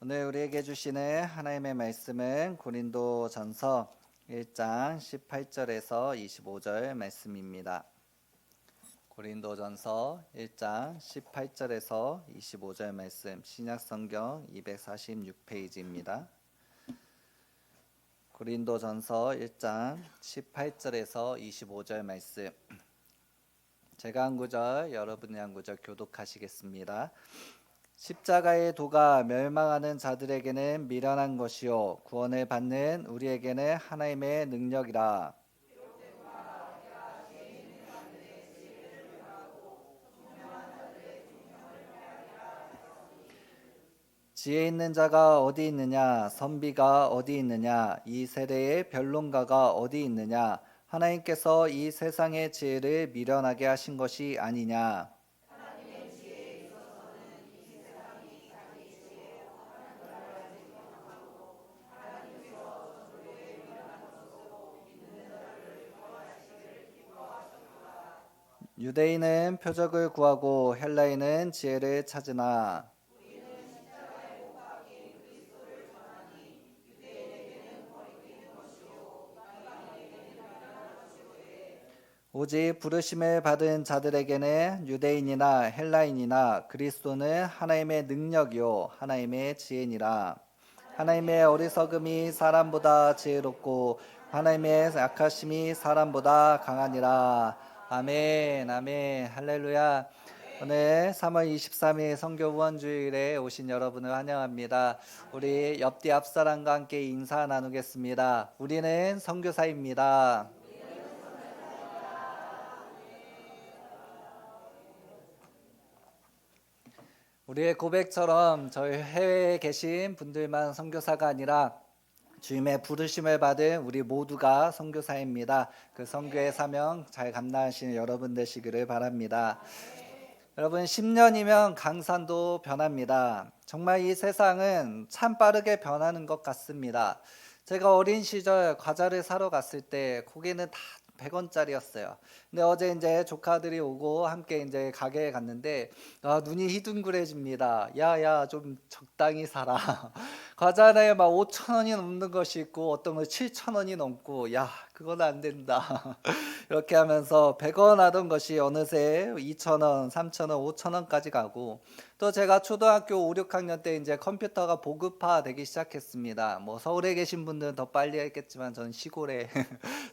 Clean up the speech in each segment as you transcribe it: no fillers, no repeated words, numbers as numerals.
오늘 우리에게 주시는 하나님의 말씀은 고린도전서 1장 18절에서 25절 말씀입니다. 고린도전서 1장 18절에서 25절 말씀, 신약성경 246페이지입니다. 고린도전서 1장 18절에서 25절 말씀, 제가 한 구절, 여러분이 한 구절 교독하시겠습니다. 십자가의 도가 멸망하는 자들에게는 미련한 것이요 구원을 받는 우리에게는 하나님의 능력이라. 지혜 있는 자가 어디 있느냐, 선비가 어디 있느냐, 이 세대의 변론가가 어디 있느냐. 하나님께서 이 세상의 지혜를 미련하게 하신 것이 아니냐. 유대인은 표적을 구하고 헬라인은 지혜를 찾으나 오직 부르심을 받은 자들에게는 유대인이나 헬라인이나 그리스도는 하나님의 능력이요 하나님의 지혜니라. 하나님의 어리석음이 사람보다 지혜롭고 하나님의 약하심이 사람보다 강하니라. 아멘, 아멘, 할렐루야. 오늘 3월 23일 선교 후원주일에 오신 여러분을 환영합니다. 우리 옆뒤 앞사람과 함께 인사 나누겠습니다. 우리는 선교사입니다. 우리의 고백처럼 저희 해외에 계신 분들만 선교사가 아니라 주님의 부르심을 받은 우리 모두가 선교사입니다. 그 선교의 사명 잘 감당하시는 여러분 되시기를 바랍니다. 여러분 10년이면 강산도 변합니다. 정말 이 세상은 참 빠르게 변하는 것 같습니다. 제가 어린 시절 과자를 사러 갔을 때 고기는 다 100원짜리였어요. 근데 어제 이제 조카들이 오고 함께 이제 가게에 갔는데 눈이 희둥그레집니다. 야야 좀 적당히 사라. 과자 하나에 막 5,000원이 넘는 것이 있고 어떤 건 7,000원이 넘고 야 그건 안 된다. 이렇게 하면서 100원 하던 것이 어느새 2,000원, 3,000원, 5,000원까지 가고 또 제가 초등학교 5, 6학년 때 이제 컴퓨터가 보급화되기 시작했습니다. 뭐 서울에 계신 분들은 더 빨리 했겠지만 저는 시골에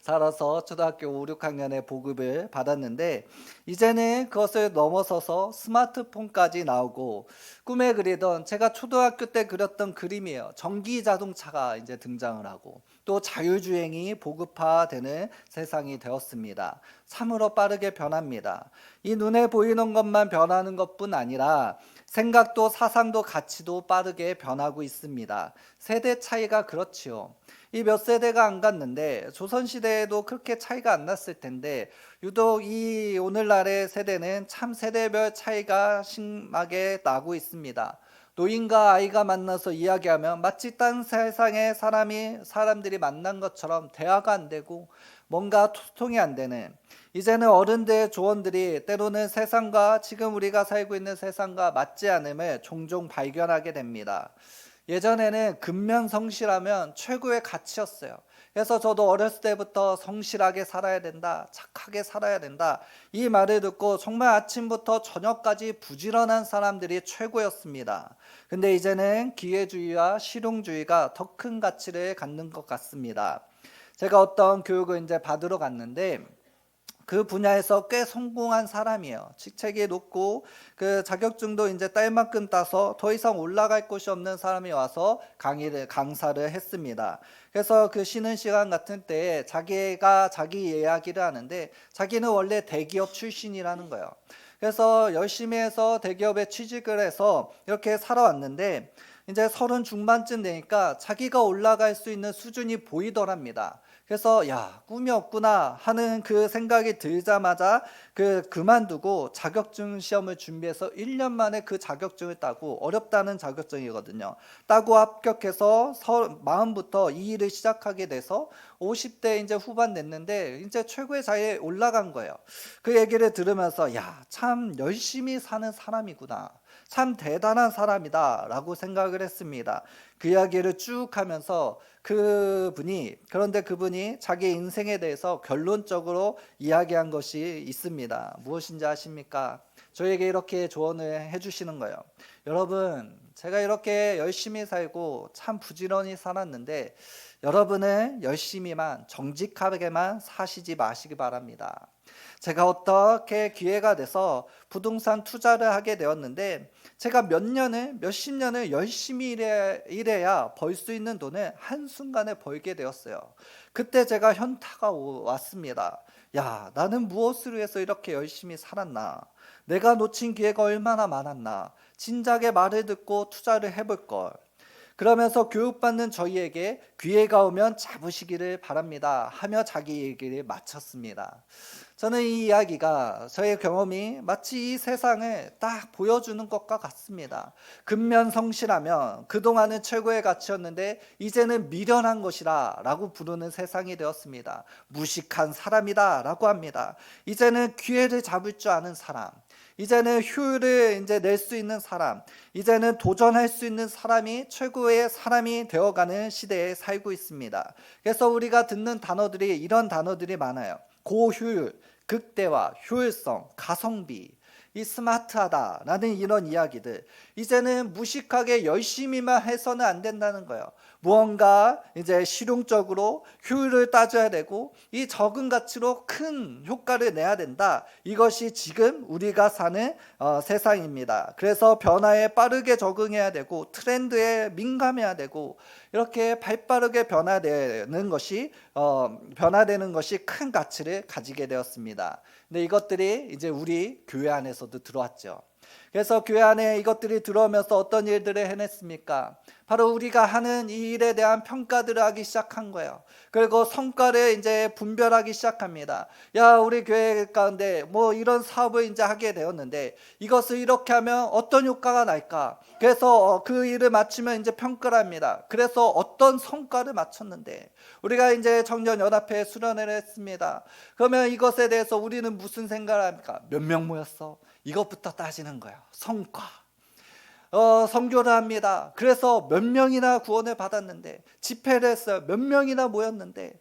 살아서 초등학교 5, 6학년에 보급을 받았는데 이제는 그것을 넘어서서 스마트폰까지 나오고 꿈에 그리던 제가 초등학교 때 그렸던 그림이에요. 전기 자동차가 이제 등장을 하고 또 자율주행이 보급화되는 세상이 되었습니다. 참으로 빠르게 변합니다. 이 눈에 보이는 것만 변하는 것뿐 아니라 생각도 사상도 가치도 빠르게 변하고 있습니다. 세대 차이가 그렇지요. 이 몇 세대가 안 갔는데 조선시대에도 그렇게 차이가 안 났을 텐데 유독 이 오늘날의 세대는 참 세대별 차이가 심하게 나고 있습니다. 노인과 아이가 만나서 이야기하면 마치 딴 세상의 사람들이 만난 것처럼 대화가 안 되고 뭔가 소통이 안 되는, 이제는 어른들 조언들이 때로는 세상과 지금 우리가 살고 있는 세상과 맞지 않음을 종종 발견하게 됩니다. 예전에는 근면성실하면 최고의 가치였어요. 그래서 저도 어렸을 때부터 성실하게 살아야 된다, 착하게 살아야 된다, 이 말을 듣고 정말 아침부터 저녁까지 부지런한 사람들이 최고였습니다. 근데 이제는 기회주의와 실용주의가 더 큰 가치를 갖는 것 같습니다. 제가 어떤 교육을 이제 받으러 갔는데 그 분야에서 꽤 성공한 사람이에요. 직책이 높고 그 자격증도 이제 딸만큼 따서 더 이상 올라갈 곳이 없는 사람이 와서 강사를 했습니다. 그래서 그 쉬는 시간 같은 때에 자기가 자기 이야기를 하는데 자기는 원래 대기업 출신이라는 거예요. 그래서 열심히 해서 대기업에 취직을 해서 이렇게 살아왔는데 이제 30 중반쯤 되니까 자기가 올라갈 수 있는 수준이 보이더랍니다. 그래서 야, 꿈이 없구나 하는 그 생각이 들자마자 그만두고 자격증 시험을 준비해서 1년 만에 그 자격증을 따고, 어렵다는 자격증이거든요. 따고 합격해서 마음부터 이 일을 시작하게 돼서 50대 이제 후반 됐는데 이제 최고의 자리에 올라간 거예요. 그 얘기를 들으면서 야, 참 열심히 사는 사람이구나. 참 대단한 사람이다라고 생각을 했습니다. 그 이야기를 쭉 하면서 그런데 그분이 자기 인생에 대해서 결론적으로 이야기한 것이 있습니다. 무엇인지 아십니까? 저에게 이렇게 조언을 해주시는 거예요. 여러분, 제가 이렇게 열심히 살고 참 부지런히 살았는데 여러분은 열심히만 정직하게만 사시지 마시기 바랍니다. 제가 어떻게 기회가 돼서 부동산 투자를 하게 되었는데 제가 몇십 년을 열심히 일해야 벌 수 있는 돈을 한순간에 벌게 되었어요. 그때 제가 현타가 왔습니다. 야, 나는 무엇을 위해서 이렇게 열심히 살았나? 내가 놓친 기회가 얼마나 많았나? 진작에 말을 듣고 투자를 해볼 걸. 그러면서 교육받는 저희에게 기회가 오면 잡으시기를 바랍니다 하며 자기 얘기를 마쳤습니다. 저는 이 이야기가, 저의 경험이 마치 이 세상을 딱 보여주는 것과 같습니다. 근면성실하면 그동안은 최고의 가치였는데 이제는 미련한 것이라 라고 부르는 세상이 되었습니다. 무식한 사람이다 라고 합니다. 이제는 기회를 잡을 줄 아는 사람, 이제는 효율을 이제 낼 수 있는 사람, 이제는 도전할 수 있는 사람이 최고의 사람이 되어가는 시대에 살고 있습니다. 그래서 우리가 듣는 단어들이 이런 단어들이 많아요. 고효율, 극대화, 효율성, 가성비, 이 스마트하다라는 이런 이야기들. 이제는 무식하게 열심히만 해서는 안 된다는 거예요. 무언가 이제 실용적으로 효율을 따져야 되고 이 적은 가치로 큰 효과를 내야 된다. 이것이 지금 우리가 사는 세상입니다. 그래서 변화에 빠르게 적응해야 되고 트렌드에 민감해야 되고 이렇게 발빠르게 변화되는 것이 큰 가치를 가지게 되었습니다. 근데 이것들이 이제 우리 교회 안에서도 들어왔죠. 그래서 교회 안에 이것들이 들어오면서 어떤 일들을 해냈습니까? 바로 우리가 하는 이 일에 대한 평가들을 하기 시작한 거예요. 그리고 성과를 이제 분별하기 시작합니다. 야, 우리 교회 가운데 뭐 이런 사업을 이제 하게 되었는데 이것을 이렇게 하면 어떤 효과가 날까? 그래서 그 일을 마치면 이제 평가를 합니다. 그래서 어떤 성과를 마쳤는데 우리가 이제 청년연합회에 수련을 했습니다. 그러면 이것에 대해서 우리는 무슨 생각을 합니까? 몇 명 모였어? 이것부터 따지는 거예요. 성과. 선교를 합니다. 그래서 몇 명이나 구원을 받았는데, 집회를 했어요. 몇 명이나 모였는데,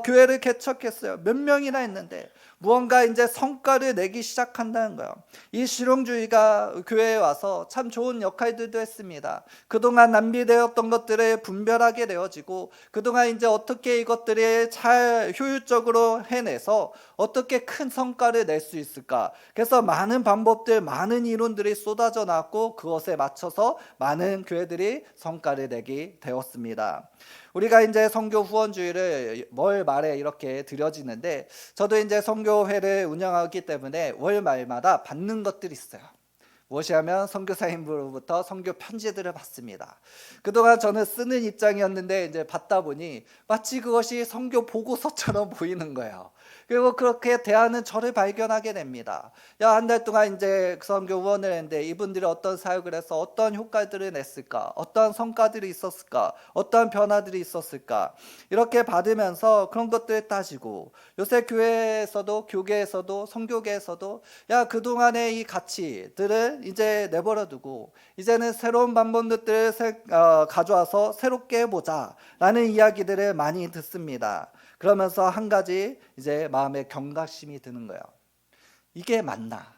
교회를 개척했어요. 몇 명이나 했는데, 무언가 이제 성과를 내기 시작한다는 거예요. 이 실용주의가 교회에 와서 참 좋은 역할들도 했습니다. 그동안 낭비되었던 것들을 분별하게 되어지고, 그동안 이제 어떻게 이것들을 잘 효율적으로 해내서 어떻게 큰 성과를 낼 수 있을까? 그래서 많은 방법들, 많은 이론들이 쏟아져 나왔고 그것에 맞춰서 많은 교회들이 성과를 내게 되었습니다. 우리가 이제 선교 후원주의를 월 말에 이렇게 드려지는데 저도 이제 선교회를 운영하기 때문에 월 말마다 받는 것들이 있어요. 무엇이 하면 선교사님으로부터 선교 편지들을 받습니다. 그동안 저는 쓰는 입장이었는데 이제 받다 보니 마치 그것이 선교 보고서처럼 보이는 거예요. 그리고 그렇게 대하는 저를 발견하게 됩니다. 야, 한 달 동안 이제 선교 후원을 했는데 이분들이 어떤 사역을 해서 어떤 효과들을 냈을까? 어떤 성과들이 있었을까? 어떤 변화들이 있었을까? 이렇게 받으면서 그런 것들을 따지고 요새 교회에서도 교계에서도 선교계에서도 야, 그동안의 이 가치들을 이제 내버려 두고 이제는 새로운 방법들을 가져와서 새롭게 해보자 라는 이야기들을 많이 듣습니다. 그러면서 한 가지 이제 마음에 경각심이 드는 거예요. 이게 맞나?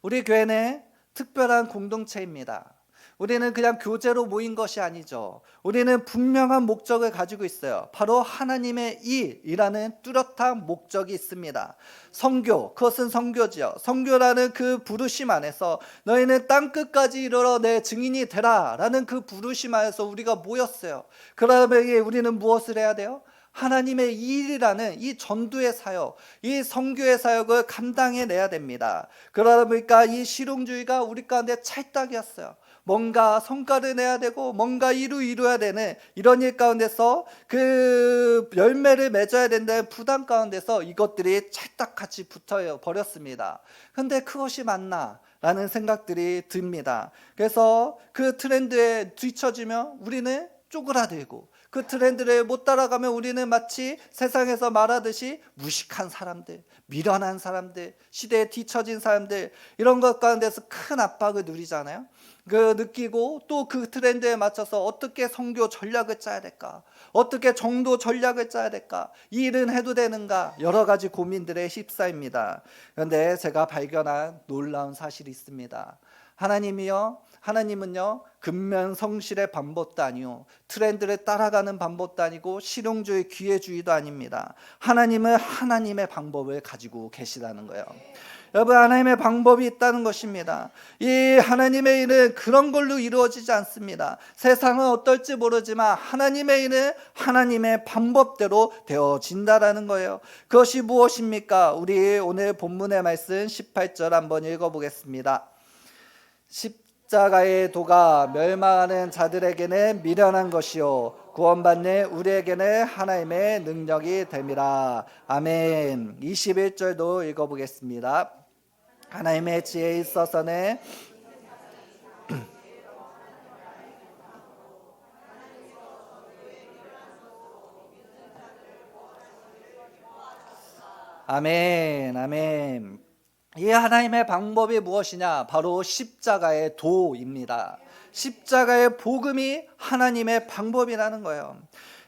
우리 교회는 특별한 공동체입니다. 우리는 그냥 교제로 모인 것이 아니죠. 우리는 분명한 목적을 가지고 있어요. 바로 하나님의 일이라는 뚜렷한 목적이 있습니다. 선교, 그것은 선교지요. 선교라는 그 부르심 안에서 너희는 땅끝까지 이르러 내 증인이 되라 라는 그 부르심 안에서 우리가 모였어요. 그러면 우리는 무엇을 해야 돼요? 하나님의 일이라는 이 전도의 사역, 이 선교의 사역을 감당해내야 됩니다. 그러다 보니까 이 실용주의가 우리 가운데 찰떡이었어요. 뭔가 성과를 내야 되고 뭔가 이루어야 되는 이런 일 가운데서 그 열매를 맺어야 된다는 부담 가운데서 이것들이 찰떡같이 붙어 버렸습니다. 근데 그것이 맞나? 라는 생각들이 듭니다. 그래서 그 트렌드에 뒤처지면 우리는 쪼그라들고, 그 트렌드를 못 따라가면 우리는 마치 세상에서 말하듯이 무식한 사람들, 미련한 사람들, 시대에 뒤처진 사람들, 이런 것 가운데서 큰 압박을 누리잖아요. 그 느끼고 또 그 트렌드에 맞춰서 어떻게 선교 전략을 짜야 될까, 어떻게 정도 전략을 짜야 될까, 이 일은 해도 되는가, 여러 가지 고민들에 휩싸입니다. 그런데 제가 발견한 놀라운 사실이 있습니다. 하나님은요 근면성실의 방법도 아니요, 트렌드를 따라가는 방법도 아니고 실용주의 기회주의도 아닙니다. 하나님은 하나님의 방법을 가지고 계시다는 거예요. 여러분, 하나님의 방법이 있다는 것입니다. 이 하나님의 일은 그런 걸로 이루어지지 않습니다. 세상은 어떨지 모르지만 하나님의 일은 하나님의 방법대로 되어진다라는 거예요. 그것이 무엇입니까? 우리 오늘 본문의 말씀 18절 한번 읽어보겠습니다. 십자가의 도가 멸망하는 자들에게는 미련한 것이요 구원받는 우리에게는 하나님의 능력이 됨이라. 아멘. 21절도 읽어보겠습니다. 하나님의 지혜에 있어서는 아멘, 아멘. 이 하나님의 방법이 무엇이냐? 바로 십자가의 도입니다. 십자가의 복음이 하나님의 방법이라는 거예요.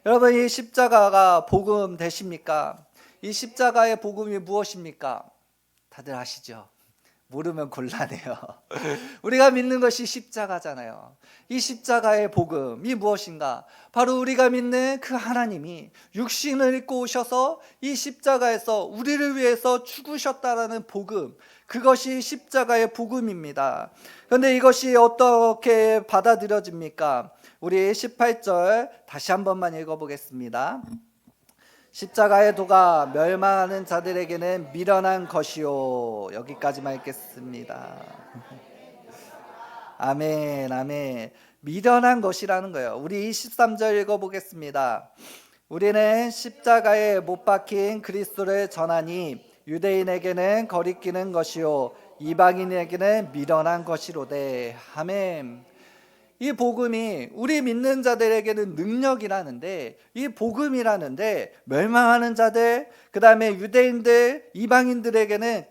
여러분, 이 십자가가 복음 되십니까? 이 십자가의 복음이 무엇입니까? 다들 아시죠? 모르면 곤란해요. 우리가 믿는 것이 십자가잖아요. 이 십자가의 복음이 무엇인가? 바로 우리가 믿는 그 하나님이 육신을 입고 오셔서 이 십자가에서 우리를 위해서 죽으셨다라는 복음, 그것이 십자가의 복음입니다. 그런데 이것이 어떻게 받아들여집니까? 우리 18절 다시 한 번만 읽어보겠습니다. 십자가의 도가 멸망하는 자들에게는 미련한 것이요. 여기까지만 읽겠습니다. 아멘, 아멘. 미련한 것이라는 거예요. 우리 23절 읽어보겠습니다. 우리는 십자가에 못 박힌 그리스도를 전하니 유대인에게는 거리끼는 것이요 이방인에게는 미련한 것이로되. 아멘. 이 복음이 우리 믿는 자들에게는 능력이라는데, 이 복음이라는데 멸망하는 자들, 그 다음에 유대인들, 이방인들에게는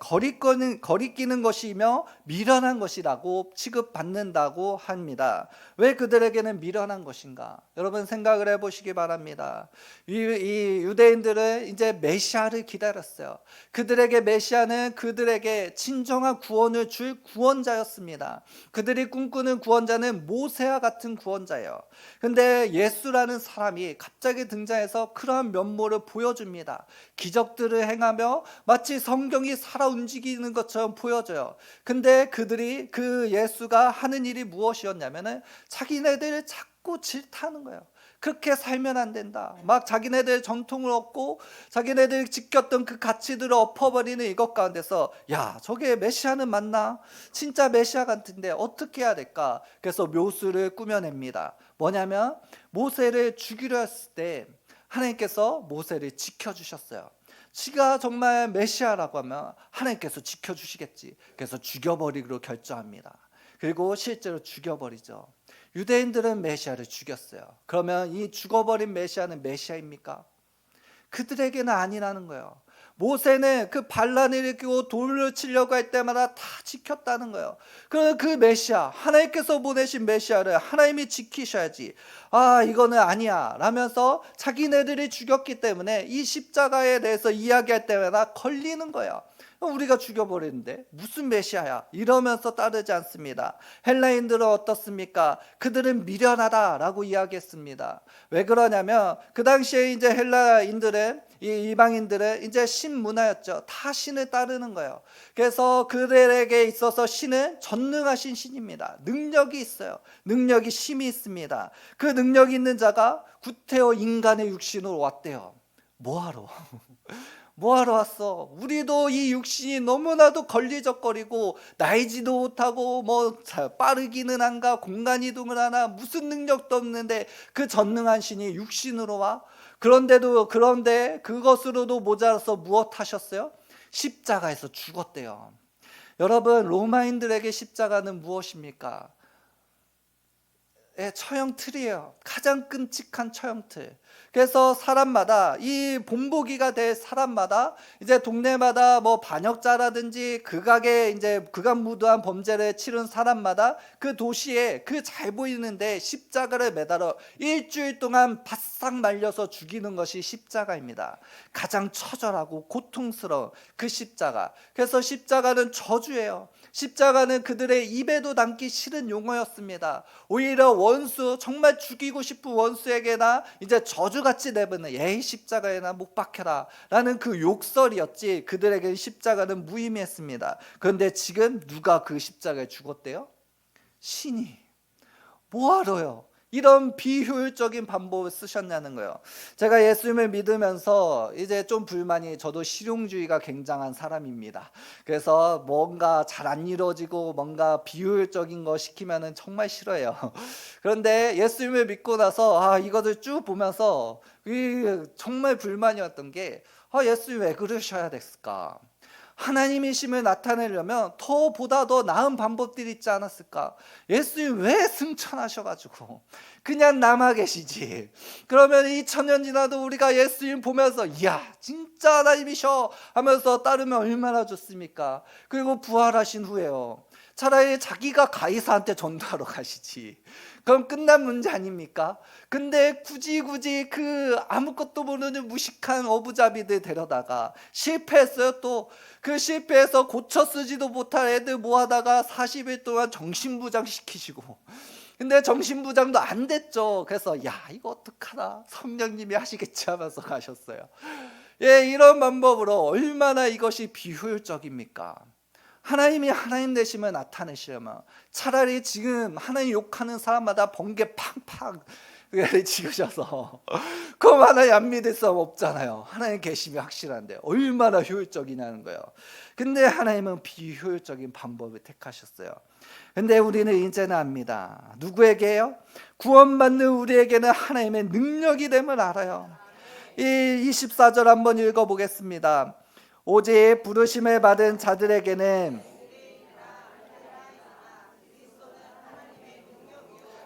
거리끼는 것이며 미련한 것이라고 취급받는다고 합니다. 왜 그들에게는 미련한 것인가? 여러분 생각을 해보시기 바랍니다. 이 유대인들은 이제 메시아를 기다렸어요. 그들에게 메시아는 그들에게 진정한 구원을 줄 구원자였습니다. 그들이 꿈꾸는 구원자는 모세와 같은 구원자예요. 근데 예수라는 사람이 갑자기 등장해서 그러한 면모를 보여줍니다. 기적들을 행하며 마치 성경이 살아 움직이는 것처럼 보여져요. 근데 그들이 그 예수가 하는 일이 무엇이었냐면은 자기네들 자꾸 질타하는 거예요. 그렇게 살면 안 된다. 막 자기네들 전통을 얻고 자기네들 지켰던 그 가치들을 엎어버리는 이것 가운데서, 야, 저게 메시아는 맞나? 진짜 메시아 같은데 어떻게 해야 될까? 그래서 묘수를 꾸며냅니다. 뭐냐면 모세를 죽이려 했을 때 하나님께서 모세를 지켜주셨어요. 지가 정말 메시아라고 하면 하나님께서 지켜주시겠지. 그래서 죽여버리기로 결정합니다. 그리고 실제로 죽여버리죠. 유대인들은 메시아를 죽였어요. 그러면 이 죽어버린 메시아는 메시아입니까? 그들에게는 아니라는 거예요. 모세는 그 반란을 일으키고 돌을 치려고 할 때마다 다 지켰다는 거예요. 그 메시아, 하나님께서 보내신 메시아를 하나님이 지키셔야지. 아, 이거는 아니야 라면서 자기네들이 죽였기 때문에 이 십자가에 대해서 이야기할 때마다 걸리는 거예요. 우리가 죽여버리는데 무슨 메시아야, 이러면서 따르지 않습니다. 헬라인들은 어떻습니까? 그들은 미련하다라고 이야기했습니다. 왜 그러냐면 그 당시에 이제 헬라인들은, 이 이방인들은 이제 신 문화였죠. 다 신을 따르는 거예요. 그래서 그들에게 있어서 신은 전능하신 신입니다. 능력이 있어요. 능력이 힘이 있습니다. 그 능력이 있는 자가 구태여 인간의 육신으로 왔대요. 뭐하러? 뭐하러 왔어? 우리도 이 육신이 너무나도 걸리적거리고 날지도 못하고 뭐 빠르기는 한가, 공간 이동을 하나, 무슨 능력도 없는데 그 전능한 신이 육신으로 와? 그런데 그것으로도 모자라서 무엇 하셨어요? 십자가에서 죽었대요. 여러분, 로마인들에게 십자가는 무엇입니까? 처형틀이에요. 가장 끔찍한 처형틀. 그래서 사람마다, 이 본보기가 될 사람마다 이제 동네마다 뭐 반역자라든지 극악의 이제 극악무도한 범죄를 치른 사람마다 그 도시에 그 잘 보이는데 십자가를 매달아 일주일 동안 바싹 말려서 죽이는 것이 십자가입니다. 가장 처절하고 고통스러운 그 십자가. 그래서 십자가는 저주예요. 십자가는 그들의 입에도 담기 싫은 용어였습니다. 오히려 원수, 정말 죽이고 싶은 원수에게나 이제 저주같이 내보는 에이 십자가에나 못 박혀라 라는 그 욕설이었지, 그들에게 십자가는 무의미했습니다. 그런데 지금 누가 그 십자가에 죽었대요? 신이. 뭐하러요? 이런 비효율적인 방법을 쓰셨냐는 거예요. 제가 예수님을 믿으면서 이제 좀 불만이, 저도 실용주의가 굉장한 사람입니다. 그래서 뭔가 잘 안 이루어지고 뭔가 비효율적인 거 시키면은 정말 싫어해요. 그런데 예수님을 믿고 나서 이것을 쭉 보면서 정말 불만이었던 게, 예수님 왜 그러셔야 됐을까? 하나님이심을 나타내려면 보다 더 나은 방법들이 있지 않았을까? 예수님 왜 승천하셔가지고 그냥 남아 계시지? 그러면 2000년 지나도 우리가 예수님 보면서 이야 진짜 하나님이셔 하면서 따르면 얼마나 좋습니까? 그리고 부활하신 후에요, 차라리 자기가 가이사한테 전도하러 가시지. 그럼 끝난 문제 아닙니까? 근데 굳이 그 아무것도 모르는 무식한 어부잡이들 데려다가 실패했어요. 또 그 실패해서 고쳐 쓰지도 못할 애들 모아다가 40일 동안 정신부장 시키시고, 근데 정신부장도 안 됐죠. 그래서 이거 어떡하나, 성령님이 하시겠지 하면서 가셨어요. 이런 방법으로 얼마나 이것이 비효율적입니까? 하나님이 하나님 되심을 나타내시려면 차라리 지금 하나님 욕하는 사람마다 번개 팡팡 지으셔서 그럼 하나님 안 믿을 사람 없잖아요. 하나님 계심이 확실한데 얼마나 효율적이냐는 거예요. 근데 하나님은 비효율적인 방법을 택하셨어요. 근데 우리는 이제는 압니다. 누구에게요? 구원받는 우리에게는 하나님의 능력이 됨을 알아요. 이 24절 한번 읽어보겠습니다. 오직 부르심을 받은 자들에게는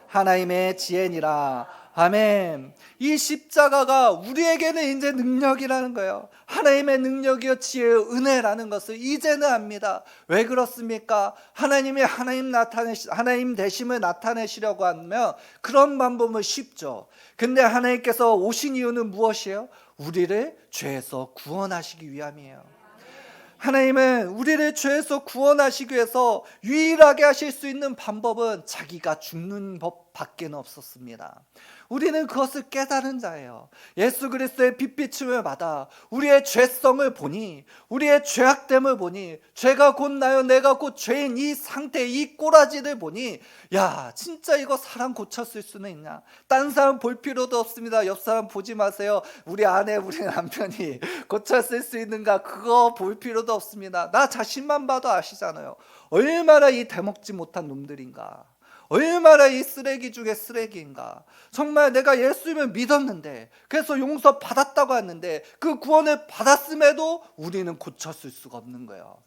하나님의 지혜니라. 아멘. 이 십자가가 우리에게는 이제 능력이라는 거예요. 하나님의 능력이요 지혜의 은혜라는 것을 이제는 압니다. 왜 그렇습니까? 하나님이 하나님 되심을 나타내시려고 하면 그런 방법은 쉽죠. 근데 하나님께서 오신 이유는 무엇이에요? 우리를 죄에서 구원하시기 위함이에요. 하나님은 우리를 죄에서 구원하시기 위해서 유일하게 하실 수 있는 방법은 자기가 죽는 법밖에 없었습니다. 우리는 그것을 깨달은 자예요. 예수 그리스도의 빛비춤을 받아 우리의 죄성을 보니, 우리의 죄악됨을 보니, 죄가 곧 나요 내가 곧 죄인 이 상태, 이 꼬라지를 보니 진짜 이거 사람 고쳤을 수는 있냐? 딴 사람 볼 필요도 없습니다. 옆 사람 보지 마세요. 우리 아내 우리 남편이 고쳤을 수 있는가, 그거 볼 필요도 없습니다. 나 자신만 봐도 아시잖아요. 얼마나 이 대먹지 못한 놈들인가, 얼마나 이 쓰레기 중에 쓰레기인가. 정말 내가 예수님을 믿었는데, 그래서 용서 받았다고 했는데 그 구원을 받았음에도 우리는 고쳤을 수가 없는 거예요.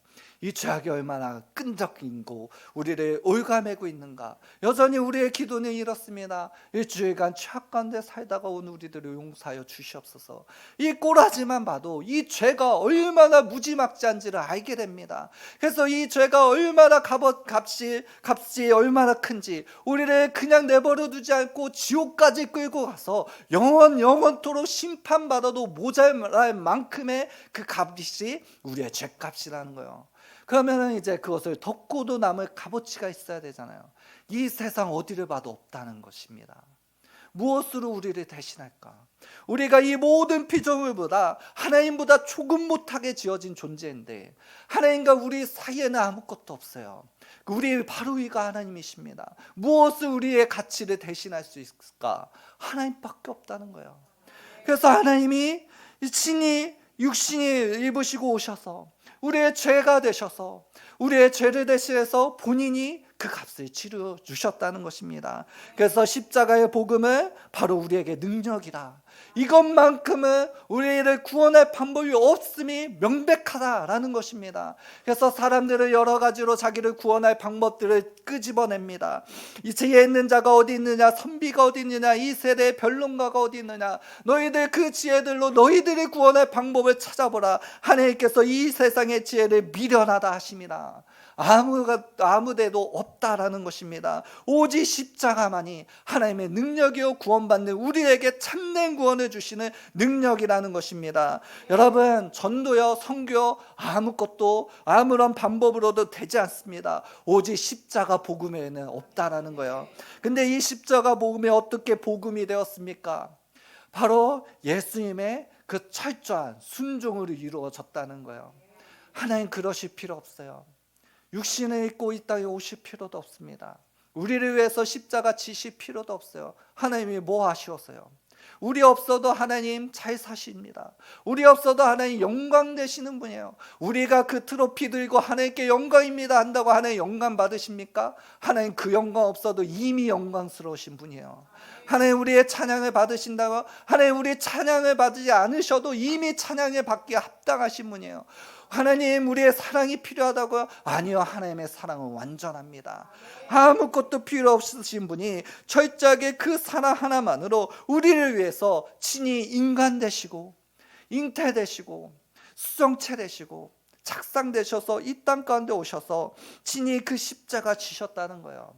이 죄악이 얼마나 끈적이고 우리를 올가매고 있는가. 여전히 우리의 기도는 이렇습니다. 일주일간 죄악 가운데 살다가 온 우리들을 용서하여 주시옵소서. 이 꼬라지만 봐도 이 죄가 얼마나 무지막지한지를 알게 됩니다. 그래서 이 죄가 얼마나 값이 얼마나 큰지, 우리를 그냥 내버려 두지 않고 지옥까지 끌고 가서 영원토록 심판받아도 모자랄 만큼의 그 값이 우리의 죄값이라는 거예요. 그러면 이제 그것을 덮고도 남을 값어치가 있어야 되잖아요. 이 세상 어디를 봐도 없다는 것입니다. 무엇으로 우리를 대신할까? 우리가 이 모든 피조물보다 하나님보다 조금 못하게 지어진 존재인데 하나님과 우리 사이에는 아무것도 없어요. 우리 바로 위가 하나님이십니다. 무엇을 우리의 가치를 대신할 수 있을까? 하나님밖에 없다는 거예요. 그래서 하나님이 친히 육신이 입으시고 오셔서 우리의 죄가 되셔서 우리의 죄를 대신해서 본인이 그 값을 치르 주셨다는 것입니다. 그래서 십자가의 복음은 바로 우리에게 능력이다. 이것만큼은 우리를 구원할 방법이 없음이 명백하다라는 것입니다. 그래서 사람들은 여러 가지로 자기를 구원할 방법들을 끄집어냅니다. 이 지혜 있는 자가 어디 있느냐, 선비가 어디 있느냐, 이 세대의 변론가가 어디 있느냐, 너희들 그 지혜들로 너희들이 구원할 방법을 찾아보라. 하나님께서 이 세상의 지혜를 미련하다 하심이라. 아무데도 없다라는 것입니다. 오직 십자가만이 하나님의 능력이요 구원받는 우리에게 참된 구원을 주시는 능력이라는 것입니다. 여러분, 전도요 선교 아무것도 아무런 방법으로도 되지 않습니다. 오직 십자가 복음에는 없다라는 거예요. 근데 이 십자가 복음이 어떻게 복음이 되었습니까? 바로 예수님의 그 철저한 순종으로 이루어졌다는 거예요. 하나님 그러실 필요 없어요. 육신을 입고 이 땅에 오실 필요도 없습니다. 우리를 위해서 십자가 지실 필요도 없어요. 하나님이 뭐 하시었어요? 우리 없어도 하나님 잘 사십니다. 우리 없어도 하나님 영광 되시는 분이에요. 우리가 그 트로피 들고 하나님께 영광입니다 한다고 하나님 영광 받으십니까? 하나님 그 영광 없어도 이미 영광스러우신 분이에요. 하나님 우리의 찬양을 받으신다고 하나님 우리 찬양을 받지 않으셔도 이미 찬양을 받기에 합당하신 분이에요. 하나님 우리의 사랑이 필요하다고요? 아니요, 하나님의 사랑은 완전합니다. 아무것도 필요 없으신 분이 철저하게 그 사랑 하나만으로 우리를 위해서 친히 인간 되시고 잉태되시고 수정체 되시고 작상되셔서 이 땅 가운데 오셔서 친히 그 십자가 지셨다는 거예요.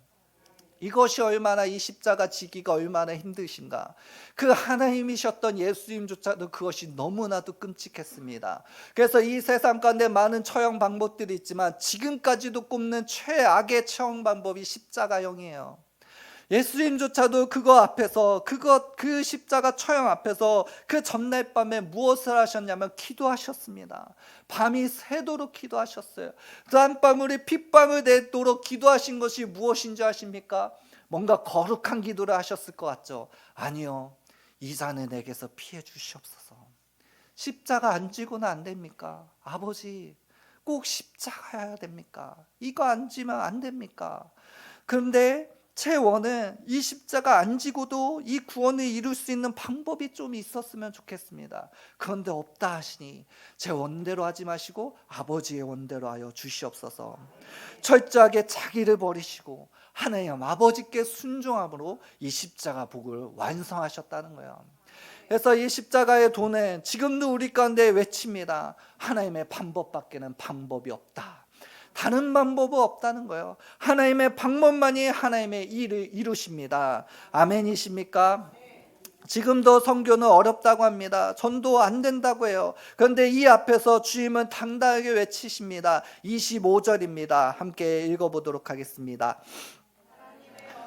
이것이 얼마나 이 십자가 지기가 얼마나 힘드신가. 그 하나님이셨던 예수님조차도 그것이 너무나도 끔찍했습니다. 그래서 이 세상 가운데 많은 처형 방법들이 있지만 지금까지도 꼽는 최악의 처형 방법이 십자가형이에요. 예수님조차도 그거 앞에서 그 십자가 처형 앞에서 그 전날 밤에 무엇을 하셨냐면 기도하셨습니다. 밤이 새도록 기도하셨어요. 땀방울이 핏방울 내도록 기도하신 것이 무엇인지 아십니까? 뭔가 거룩한 기도를 하셨을 것 같죠? 아니요, 이 잔을 내게서 피해 주시옵소서. 십자가 안 지고는 안 됩니까? 아버지, 꼭 십자가여야 됩니까? 이거 안 지면 안 됩니까? 그런데 제 원은 이 십자가 안 지고도 이 구원을 이룰 수 있는 방법이 좀 있었으면 좋겠습니다. 그런데 없다 하시니 제 원대로 하지 마시고 아버지의 원대로 하여 주시옵소서. 철저하게 자기를 버리시고 하나님 아버지께 순종함으로 이 십자가 복을 완성하셨다는 거예요. 그래서 이 십자가의 도는 지금도 우리 가운데 외칩니다. 하나님의 방법밖에는 방법이 없다. 다른 방법은 없다는 거예요. 하나님의 방법만이 하나님의 일을 이루십니다. 아멘이십니까? 지금도 선교는 어렵다고 합니다. 전도 안 된다고 해요. 그런데 이 앞에서 주님은 당당하게 외치십니다. 25절입니다. 함께 읽어보도록 하겠습니다.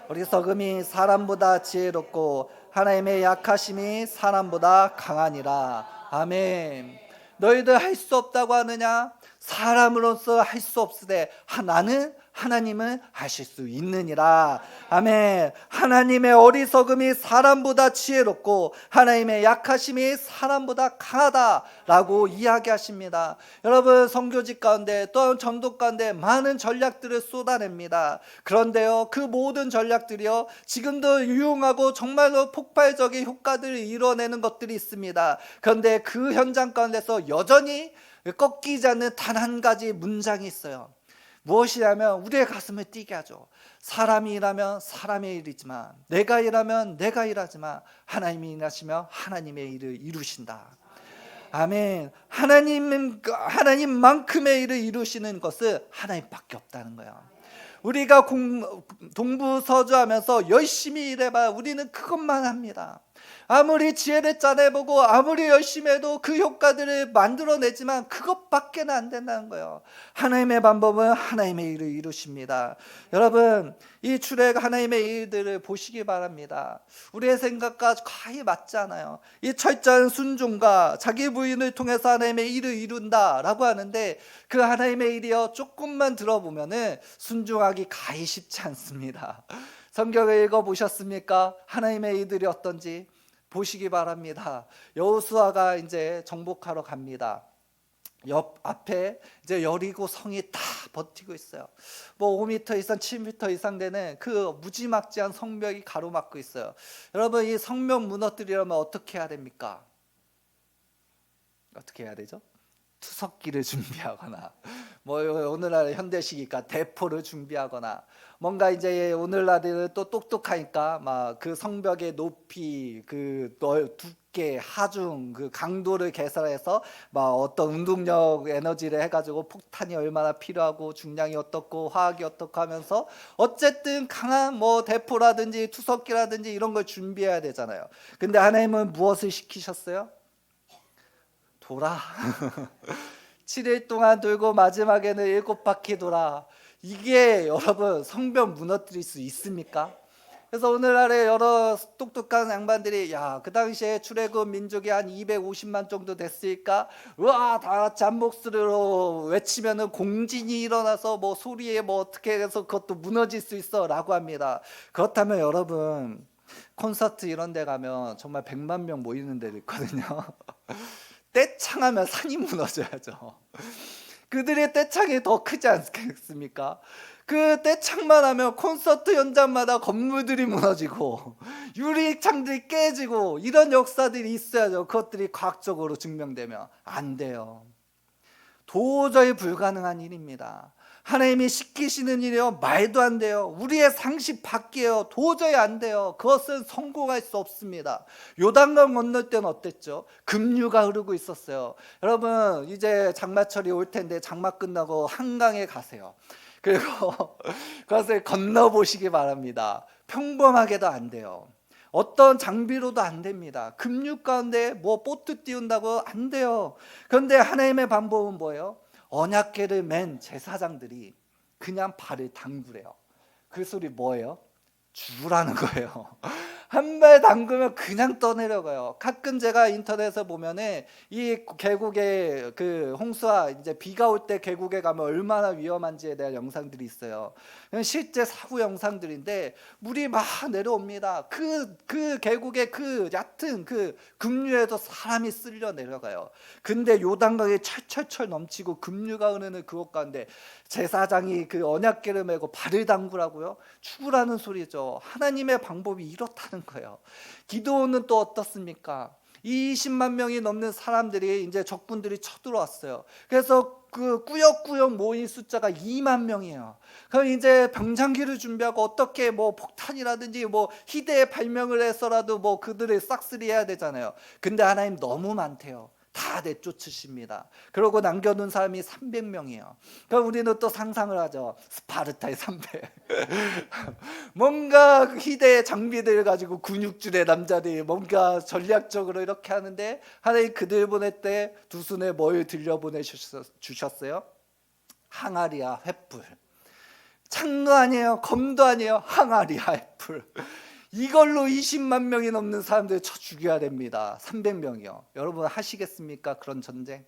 어리석음이 사람보다 지혜롭고 하나님의 약하심이 사람보다 강하니라. 아멘. 너희들 할 수 없다고 하느냐? 사람으로서 할 수 없으되 나는 하나님은 하실 수 있느니라. 아멘. 하나님의 어리석음이 사람보다 지혜롭고 하나님의 약하심이 사람보다 강하다라고 이야기하십니다. 여러분, 선교직 가운데 또 전도 가운데 많은 전략들을 쏟아냅니다. 그런데요, 그 모든 전략들이요 지금도 유용하고 정말로 폭발적인 효과들을 이뤄내는 것들이 있습니다. 그런데 그 현장 가운데서 여전히 꺾이지 않는 단 한 가지 문장이 있어요. 무엇이냐면 우리의 가슴을 뛰게 하죠. 사람이 일하면 사람의 일이지만 내가 일하면 내가 일하지만 하나님이 일하시며 하나님의 일을 이루신다. 아멘. 하나님만큼의 일을 이루시는 것은 하나님밖에 없다는 거예요. 우리가 동부서주하면서 열심히 일해봐 우리는 그것만 합니다. 아무리 지혜를 짜내보고 아무리 열심히 해도 그 효과들을 만들어내지만 그것밖에는 안 된다는 거예요. 하나님의 방법은 하나님의 일을 이루십니다. 여러분, 이 출애굽 하나님의 일들을 보시기 바랍니다. 우리의 생각과 거의 맞지 않아요. 이 철저한 순종과 자기 부인을 통해서 하나님의 일을 이룬다라고 하는데 그 하나님의 일이요 조금만 들어보면은 순종하기 가히 쉽지 않습니다. 성경을 읽어보셨습니까? 하나님의 일들이 어떤지. 보시기 바랍니다. 여호수아가 이제 정복하러 갑니다. 옆 앞에 이제 여리고 성이 다 버티고 있어요. 뭐 5m 이상, 7m 이상 되는 그 무지막지한 성벽이 가로막고 있어요. 여러분, 이 성벽 무너뜨리려면 어떻게 해야 됩니까? 어떻게 해야 되죠? 투석기를 준비하거나, 뭐 오늘날 현대식이니까 대포를 준비하거나, 뭔가 이제 오늘날에는 또 똑똑하니까 막 그 성벽의 높이, 그 두께, 하중, 그 강도를 계산해서 막 어떤 운동력 에너지를 해가지고 폭탄이 얼마나 필요하고 중량이 어떻고 화학이 어떻고 하면서 어쨌든 강한 뭐 대포라든지 투석기라든지 이런 걸 준비해야 되잖아요. 근데 하나님은 무엇을 시키셨어요? 돌아. 7일 동안 돌고 마지막에는 7바퀴 돌아. 이게 여러분 성벽 무너뜨릴 수 있습니까? 그래서 오늘날에 여러 똑똑한 양반들이 야, 그 당시에 출애굽 민족이 한 250만 정도 됐으니까 우와, 다 같이 한 목소리로 외치면은 공진이 일어나서 뭐 소리에 뭐 어떻게 해서 그것도 무너질 수 있어 라고 합니다. 그렇다면 여러분, 콘서트 이런 데 가면 정말 100만 명 모이는 데도 있거든요. 떼창하면 산이 무너져야죠. 그들의 떼창이 더 크지 않겠습니까? 그 떼창만 하면 콘서트 현장마다 건물들이 무너지고 유리창들이 깨지고 이런 역사들이 있어야죠. 그것들이 과학적으로 증명되면 안 돼요. 도저히 불가능한 일입니다. 하나님이 시키시는 일이요, 말도 안 돼요. 우리의 상식 밖이에요. 도저히 안 돼요. 그것은 성공할 수 없습니다. 요단강 건널 때는 어땠죠? 급류가 흐르고 있었어요. 여러분, 이제 장마철이 올 텐데 장마 끝나고 한강에 가세요. 그리고 그것을 건너보시기 바랍니다. 평범하게도 안 돼요. 어떤 장비로도 안 됩니다. 급류 가운데 뭐 보트 띄운다고 안 돼요. 그런데 하나님의 방법은 뭐예요? 언약궤를 맨 제사장들이 그냥 발을 담그래요. 그 소리 뭐예요? 주라는 거예요. 한 발 담그면 그냥 떠내려가요. 가끔 제가 인터넷에 보면은 이 계곡에 그 홍수와 이제 비가 올 때 계곡에 가면 얼마나 위험한지에 대한 영상들이 있어요. 실제 사고 영상들인데 물이 막 내려옵니다. 그 계곡에 그 얕은 그 급류에도 사람이 쓸려 내려가요. 근데 요단강이 철철철 넘치고 급류가 흐르는 그곳 가운데 제사장이 그 언약궤를 메고 발을 담그라고요? 죽으라는 소리죠. 하나님의 방법이 이렇다는 거예요. 기도는 또 어떻습니까? 20만 명이 넘는 사람들이 이제 적군들이 쳐들어왔어요. 그래서 그 꾸역꾸역 모인 숫자가 2만 명이에요. 그럼 이제 병장기를 준비하고 어떻게 뭐 폭탄이라든지 뭐 희대의 발명을 해서라도 뭐 그들을 싹쓸이해야 되잖아요. 근데 하나님 너무 많대요. 다 내쫓으십니다. 그러고 남겨둔 사람이 300명이에요. 그럼 우리는 또 상상을 하죠. 스파르타의 300. 뭔가 희대의 장비들 가지고 근육질의 남자들이 뭔가 전략적으로 이렇게 하는데 하나님 그들 보낼 때 두 손에 뭘 들려보내주셨어요? 항아리와 횃불. 창도 아니에요, 검도 아니에요, 항아리와 횃불. 이걸로 20만 명이 넘는 사람들을 쳐 죽여야 됩니다. 300명이요. 여러분 하시겠습니까? 그런 전쟁?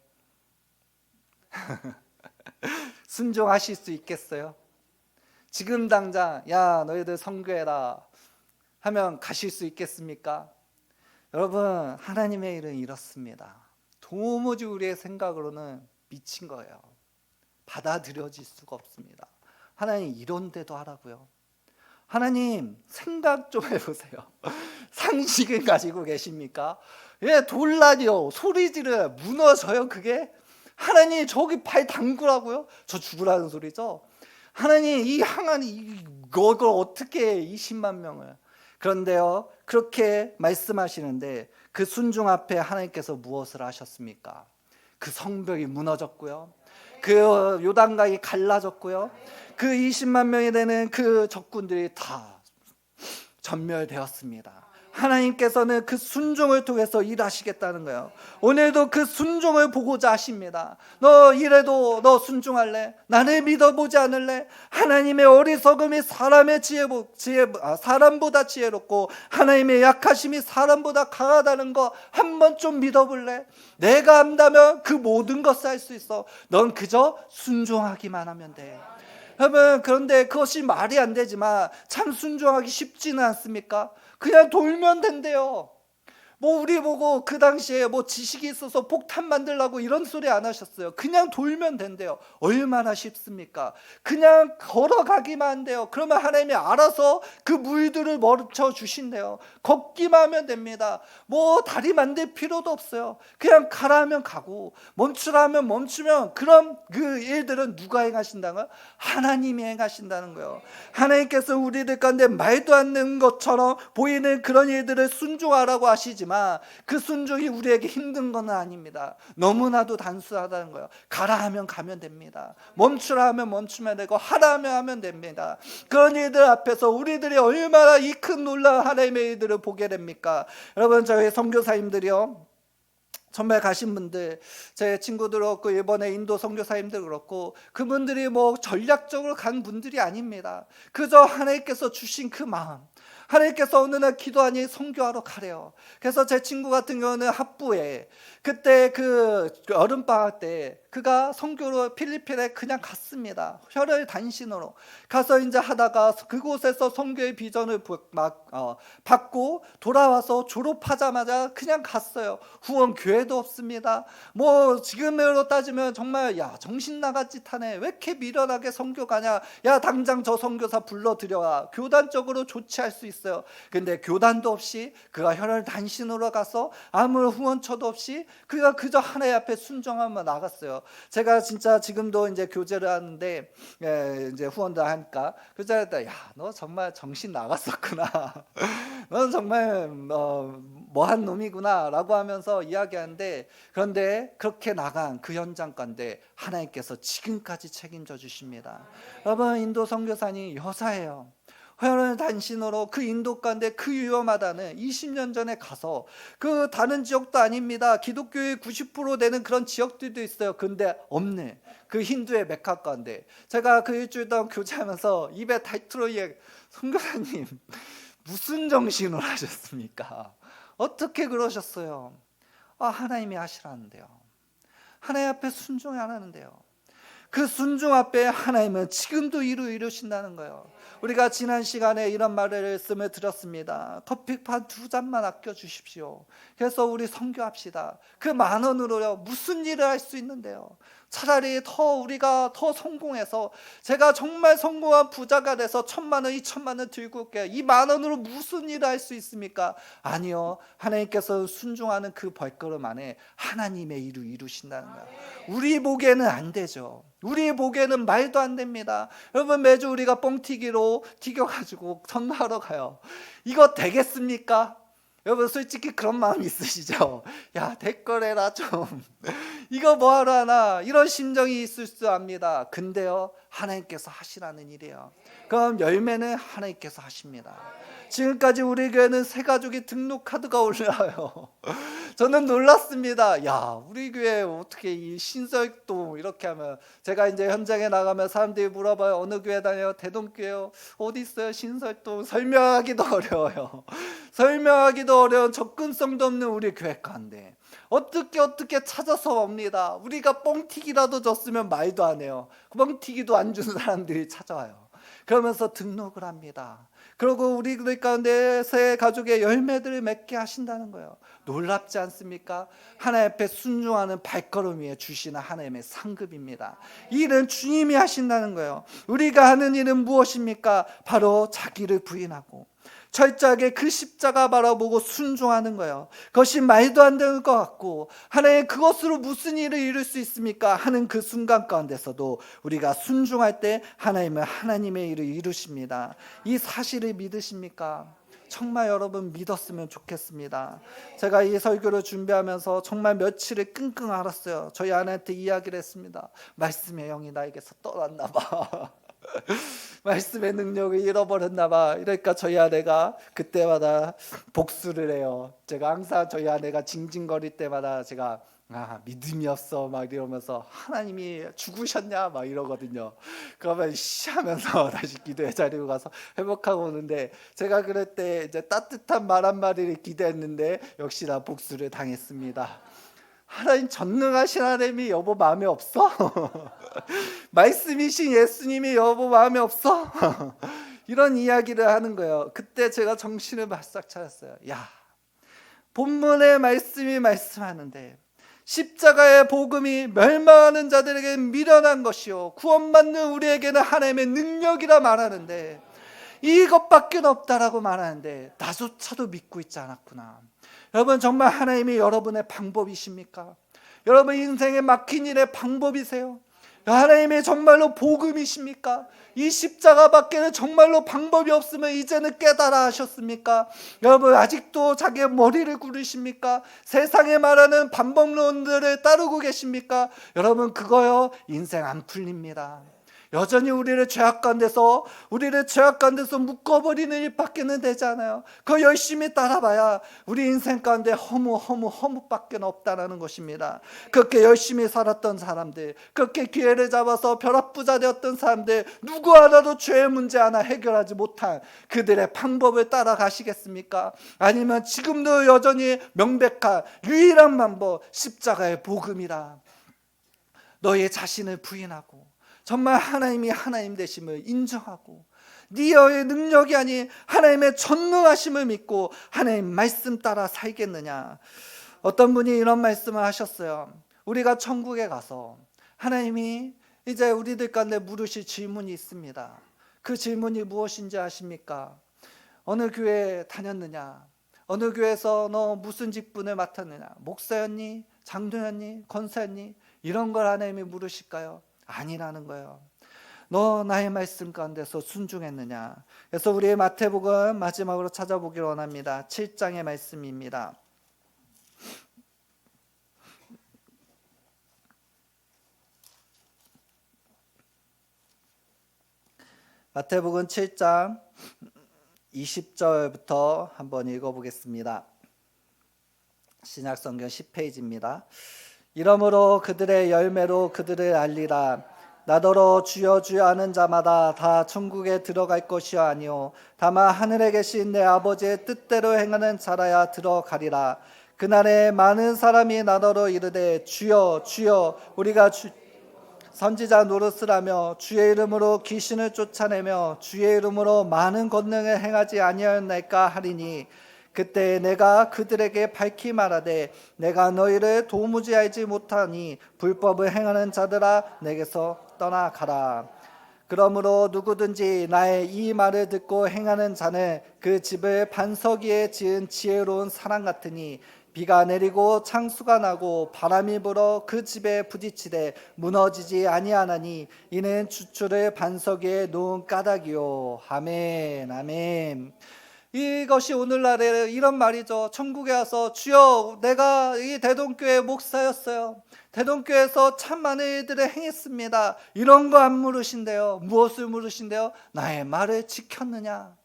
순종하실 수 있겠어요? 지금 당장 야, 너희들 선교해라 하면 가실 수 있겠습니까? 여러분, 하나님의 일은 이렇습니다. 도무지 우리의 생각으로는 미친 거예요. 받아들여질 수가 없습니다. 하나님 이런 데도 하라고요? 하나님 생각 좀 해보세요. 상식을 가지고 계십니까? 예, 돌라니요, 소리 지르 무너져요 그게? 하나님 저기 발 담그라고요? 저 죽으라는 소리죠. 하나님 이 항아리 이걸 어떻게 20만 명을. 그런데요, 그렇게 말씀하시는데 그 순종 앞에 하나님께서 무엇을 하셨습니까? 그 성벽이 무너졌고요, 그 요단강이 갈라졌고요, 그 20만 명이 되는 그 적군들이 다 전멸되었습니다. 하나님께서는 그 순종을 통해서 일하시겠다는 거예요. 오늘도 그 순종을 보고자 하십니다. 너 이래도 너 순종할래? 나를 믿어보지 않을래? 하나님의 어리석음이 사람보다 지혜롭고 하나님의 약하심이 사람보다 강하다는 거 한번 좀 믿어볼래? 내가 안다면 그 모든 것을 할 수 있어. 넌 그저 순종하기만 하면 돼. 여러분, 그런데 그것이 말이 안 되지만 참 순종하기 쉽지는 않습니까? 그냥 돌면 된대요. 뭐 우리 보고 그 당시에 뭐 지식이 있어서 폭탄 만들라고 이런 소리 안 하셨어요. 그냥 돌면 된대요. 얼마나 쉽습니까? 그냥 걸어가기만 한대요. 그러면 하나님이 알아서 그 물들을 멈춰 주신대요. 걷기만 하면 됩니다. 뭐 다리 만들 필요도 없어요. 그냥 가라 하면 가고 멈추라 하면 멈추면, 그럼 그 일들은 누가 행하신다는 거예요? 하나님이 행하신다는 거예요. 하나님께서 우리들 가운데 말도 안 되는 것처럼 보이는 그런 일들을 순종하라고 하시지만 그 순종이 우리에게 힘든 건 아닙니다. 너무나도 단순하다는 거예요. 가라 하면 가면 됩니다. 멈추라 하면 멈추면 되고 하라 하면 하면 됩니다. 그런 일들 앞에서 우리들이 얼마나 이 큰 놀라운 하나님의 일들을 보게 됩니까? 여러분, 저희 선교사님들이요, 정말 가신 분들, 제 친구들 그렇고 일본의 인도 선교사님들 그렇고, 그분들이 뭐 전략적으로 간 분들이 아닙니다. 그저 하나님께서 주신 그 마음, 하나님께서 어느 날 기도하니 선교하러 가래요. 그래서 제 친구 같은 경우는 합부에 그때 그 여름방학 때 그가 선교로 필리핀에 그냥 갔습니다. 혈혈 단신으로 가서 이제 하다가 그곳에서 선교의 비전을 받고 돌아와서 졸업하자마자 그냥 갔어요. 후원 교회도 없습니다. 뭐 지금으로 따지면 정말 야 정신 나간 짓 하네. 왜 이렇게 미련하게 선교 가냐. 야 당장 저 선교사 불러들여와. 교단적으로 조치할 수 있어요. 근데 교단도 없이 그가 혈혈 단신으로 가서 아무 후원처도 없이 그가 그저 하나님 앞에 순종하며 나갔어요. 제가 진짜 지금도 이제 교제를 하는데 이제 후원도 하니까 교제할 야 너 정말 정신 나갔었구나. 넌 정말 뭐한 놈이구나라고 하면서 이야기하는데, 그런데 그렇게 나간 그 현장 가운데 하나님께서 지금까지 책임져 주십니다. 여러분, 인도 선교사님 여사예요. 혈혈 단신으로 그 인도 가운데 그 위험하다는 20년 전에 가서, 그 다른 지역도 아닙니다. 기독교의 90% 되는 그런 지역들도 있어요. 근데 없네. 그 힌두의 메카 가운데 제가 그 일주일 동안 교제하면서 입에 닳도록 선교사님 무슨 정신을 하셨습니까? 어떻게 그러셨어요? 하나님이 하시라는데요. 하나님 앞에 순종하라는데요. 그 순종 앞에 하나님은 지금도 이루신다는 거예요. 우리가 지난 시간에 이런 말씀을 들었습니다. 커피판 2잔만 아껴 주십시오. 그래서 우리 선교합시다. 그 10,000원으로요 무슨 일을 할 수 있는데요. 차라리 우리가 더 성공해서, 제가 정말 성공한 부자가 돼서 1,000만 원, 2,000만 원 들고 올게요. 이 10,000원으로 무슨 일을 할 수 있습니까? 아니요. 하나님께서 순종하는 그 발걸음 안에 하나님의 일을 이루신다는 거예요. 우리 보기에는 안 되죠. 우리 보기에는 말도 안 됩니다. 여러분, 매주 우리가 뻥튀기로 튀겨가지고 전도하러 가요. 이거 되겠습니까? 여러분, 솔직히 그런 마음 있으시죠? 야, 댓글에라 좀 이거 뭐하러 하나, 이런 심정이 있을 수 압니다. 근데요, 하나님께서 하시라는 일이에요. 그럼 열매는 하나님께서 하십니다. 지금까지 우리 교회는 새 가족이 등록 카드가 올라와요. 저는 놀랐습니다. 야, 우리 교회 어떻게 이 신설동 이렇게 하면, 제가 이제 현장에 나가면 사람들이 물어봐요. 어느 교회 다녀요? 대동교회요. 어디 있어요? 신설동. 설명하기도 어려워요. 설명하기도 어려운, 접근성도 없는 우리 교회 가운데 어떻게 찾아서 옵니다. 우리가 뻥튀기라도 줬으면 말도 안 해요. 뻥튀기도 안 준 사람들이 찾아와요. 그러면서 등록을 합니다. 그리고 우리들 가운데 새 가족의 열매들을 맺게 하신다는 거예요. 놀랍지 않습니까? 하나님 앞에 순종하는 발걸음 위에 주시는 하나님의 상급입니다. 이 일은 주님이 하신다는 거예요. 우리가 하는 일은 무엇입니까? 바로 자기를 부인하고 철저하게 그 십자가 바라보고 순종하는 거예요. 그것이 말도 안 되는 것 같고, 하나님 그것으로 무슨 일을 이룰 수 있습니까? 하는 그 순간 가운데서도 우리가 순종할 때 하나님은 하나님의 일을 이루십니다. 이 사실을 믿으십니까? 정말 여러분 믿었으면 좋겠습니다. 제가 이 설교를 준비하면서 정말 며칠을 끙끙 앓았어요. 저희 아내한테 이야기를 했습니다. 말씀의 영이 나에게서 떠났나 봐. 말씀의 능력을 잃어버렸나 봐. 이러니까 저희 아내가 그때마다 복수를 해요. 제가 항상 저희 아내가 징징거릴 때마다 제가 믿음이 없어 막 이러면서 하나님이 죽으셨냐 막 이러거든요. 그러면 씨 하면서 다시 기도의 자리로 가서 회복하고 오는데, 제가 그럴 때 이제 따뜻한 말 한마디를 기대했는데 역시나 복수를 당했습니다. 하나님 전능하신 하나님이 여보 마음에 없어? 말씀이신 예수님이 여보 마음에 없어? 이런 이야기를 하는 거예요. 그때 제가 정신을 바싹 차렸어요. 야, 본문의 말씀이 말씀하는데 십자가의 복음이 멸망하는 자들에게 미련한 것이요 구원받는 우리에게는 하나님의 능력이라 말하는데 이것밖에 없다라고 말하는데 나조차도 믿고 있지 않았구나. 여러분, 정말 하나님이 여러분의 방법이십니까? 여러분 인생에 막힌 일의 방법이세요? 하나님의 정말로 복음이십니까? 이 십자가밖에는 정말로 방법이 없으면 이제는 깨달아 하셨습니까? 여러분, 아직도 자기의 머리를 구르십니까? 세상에 말하는 방법론들을 따르고 계십니까? 여러분, 그거요 인생 안 풀립니다. 여전히 우리를 죄악 가운데서 묶어버리는 일밖에는 되지 않아요. 그거 열심히 따라봐야 우리 인생 가운데 허무밖에 없다는 것입니다. 그렇게 열심히 살았던 사람들, 그렇게 기회를 잡아서 벼락부자 되었던 사람들, 누구 하나도 죄의 문제 하나 해결하지 못한 그들의 방법을 따라가시겠습니까? 아니면 지금도 여전히 명백한 유일한 방법, 십자가의 복음이라 너의 자신을 부인하고 정말 하나님이 하나님 되심을 인정하고 네의 능력이 아닌 하나님의 전능하심을 믿고 하나님 말씀 따라 살겠느냐. 어떤 분이 이런 말씀을 하셨어요. 우리가 천국에 가서 하나님이 이제 우리들 가운데 물으실 질문이 있습니다. 그 질문이 무엇인지 아십니까? 어느 교회에 다녔느냐? 어느 교회에서 너 무슨 직분을 맡았느냐? 목사였니? 장로였니? 권사였니? 이런 걸 하나님이 물으실까요? 아니라는 거예요. 너 나의 말씀 가운데서 순종했느냐? 그래서 우리 마태복음 마지막으로 찾아보기를 원합니다. 7장의 말씀입니다. 마태복음 7장 20절부터 한번 읽어보겠습니다. 신약성경 10페이지입니다. 이러므로 그들의 열매로 그들을 알리라. 나더러 주여 주여 하는 자마다 다 천국에 들어갈 것이 아니요 다만 하늘에 계신 내 아버지의 뜻대로 행하는 자라야 들어가리라. 그날에 많은 사람이 나더러 이르되 주여 주여 우리가 선지자 노릇을 하며 주의 이름으로 귀신을 쫓아내며 주의 이름으로 많은 권능을 행하지 아니하였나이까 하리니 그때 내가 그들에게 밝히 말하되 내가 너희를 도무지 알지 못하니 불법을 행하는 자들아 내게서 떠나가라. 그러므로 누구든지 나의 이 말을 듣고 행하는 자는 그 집을 반석 위에 지은 지혜로운 사람 같으니 비가 내리고 창수가 나고 바람이 불어 그 집에 부딪히되 무너지지 아니하나니 이는 주추를 반석 위에 놓은 까닭이요. 아멘 아멘. 이것이 오늘날의 이런 말이죠. 천국에 와서 주여 내가 이 대동교회 목사였어요. 대동교회에서 참 많은 일들을 행했습니다. 이런 거 안 물으신대요. 무엇을 물으신대요? 나의 말을 지켰느냐?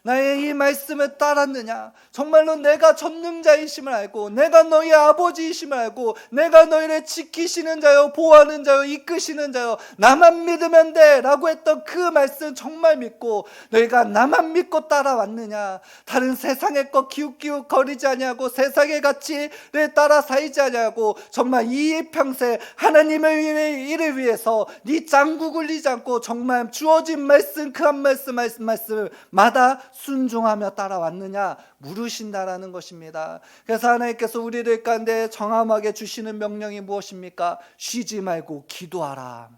나의 이 말씀을 따랐느냐? 정말로 내가 전능자이심을 알고 내가 너희 아버지이심을 알고 내가 너희를 지키시는 자요 보호하는 자요 이끄시는 자요 나만 믿으면 돼 라고 했던 그 말씀 정말 믿고 너희가 나만 믿고 따라왔느냐? 다른 세상의 것 기웃기웃 거리지 아니하고 세상의 가치를 따라 살지 아니하고 정말 이 평생 하나님의 일을 위해서 네 짱구 굴리지 않고 정말 주어진 말씀 그 한 말씀마다 순종하며 따라왔느냐 물으신다라는 것입니다. 그래서 하나님께서 우리들 가운데 정함하게 주시는 명령이 무엇입니까? 쉬지 말고 기도하라.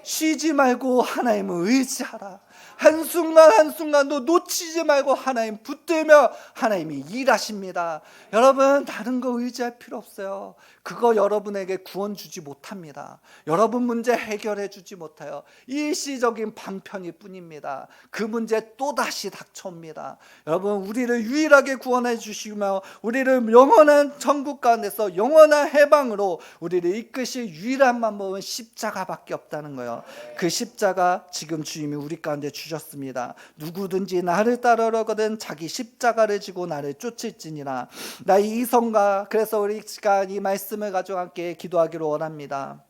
쉬지 말고 하나님을 의지하라. 한순간한순간도 놓치지 말고 하나님 붙들며 하나님이 일하십니다. 여러분 다른 거 의지할 필요 없어요. 그거 여러분에게 구원 주지 못합니다. 여러분 문제 해결해 주지 못해요. 일시적인 방편일 뿐입니다. 그 문제 또다시 닥쳐옵니다. 여러분 우리를 유일하게 구원해 주시며 우리를 영원한 천국 가운데서 영원한 해방으로 우리를 이끄실 유일한 방법은 십자가밖에 없다는 거예요. 그 십자가 지금 주님이 우리 가운데 주셨습니다. 누구든지 나를 따르려거든 자기 십자가를 지고 나를 쫓을지니라. 나의 이성과 그래서 우리가 이 말씀을 가지고 함께 기도하기로 원합니다.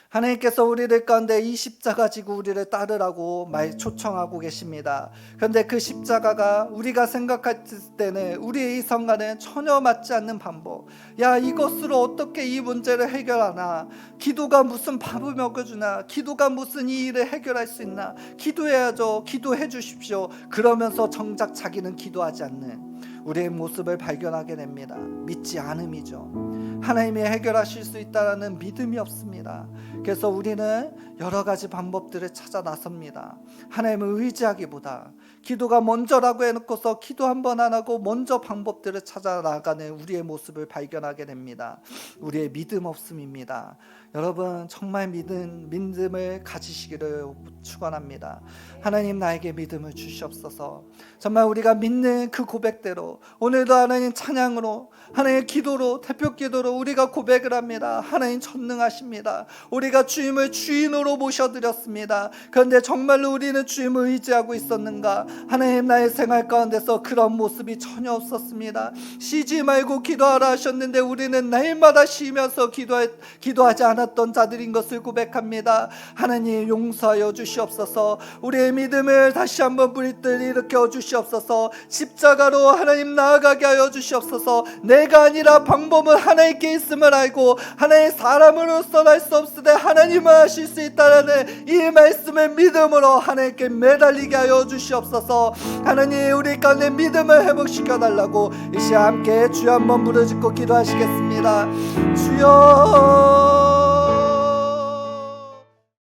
하나님께서 우리들 가운데 이 십자가 지고 우리를 따르라고 초청하고 계십니다. 그런데 그 십자가가 우리가 생각할 때는 우리의 이성과는 전혀 맞지 않는 방법, 야 이것으로 어떻게 이 문제를 해결하나, 기도가 무슨 밥을 먹여주나, 기도가 무슨 이 일을 해결할 수 있나, 기도해야죠, 기도해 주십시오, 그러면서 정작 자기는 기도하지 않는 우리의 모습을 발견하게 됩니다. 믿지 않음이죠. 하나님이 해결하실 수 있다는 믿음이 없습니다. 그래서 우리는 여러 가지 방법들을 찾아 나섭니다. 하나님을 의지하기보다 기도가 먼저라고 해놓고서 기도 한 번 안 하고 먼저 방법들을 찾아 나가는 우리의 모습을 발견하게 됩니다. 우리의 믿음 없음입니다. 여러분 정말 믿음을 가지시기를 축원합니다. 하나님 나에게 믿음을 주시옵소서. 정말 우리가 믿는 그 고백대로 오늘도 하나님 찬양으로, 하나님의 기도로, 대표 기도로 우리가 고백을 합니다. 하나님 전능하십니다. 우리가 주님을 주인으로 모셔드렸습니다. 그런데 정말로 우리는 주님을 의지하고 있었는가? 하나님 나의 생활 가운데서 그런 모습이 전혀 없었습니다. 쉬지 말고 기도하라 하셨는데 우리는 날마다 쉬면서 기도하지 않았던 자들인 것을 고백합니다. 하나님 용서하여 주시옵소서. 우리의 믿음을 다시 한번 부리듯 일으켜 주시옵소서. 십자가로 하나님 나아가게 하여 주시옵소서. 내가 아니라 방법은 하나님께 있음을 알고 하나님 사람으로서 할 수 없으되 하나님은 하실 수 있다는 이 말씀을 믿음으로 하나님께 매달리게 하여 주시옵소서. 하나님 우리 가운데 믿음을 회복시켜 달라고 이 시간 함께 주여 한번 부르짖고 기도하시겠습니다. 주여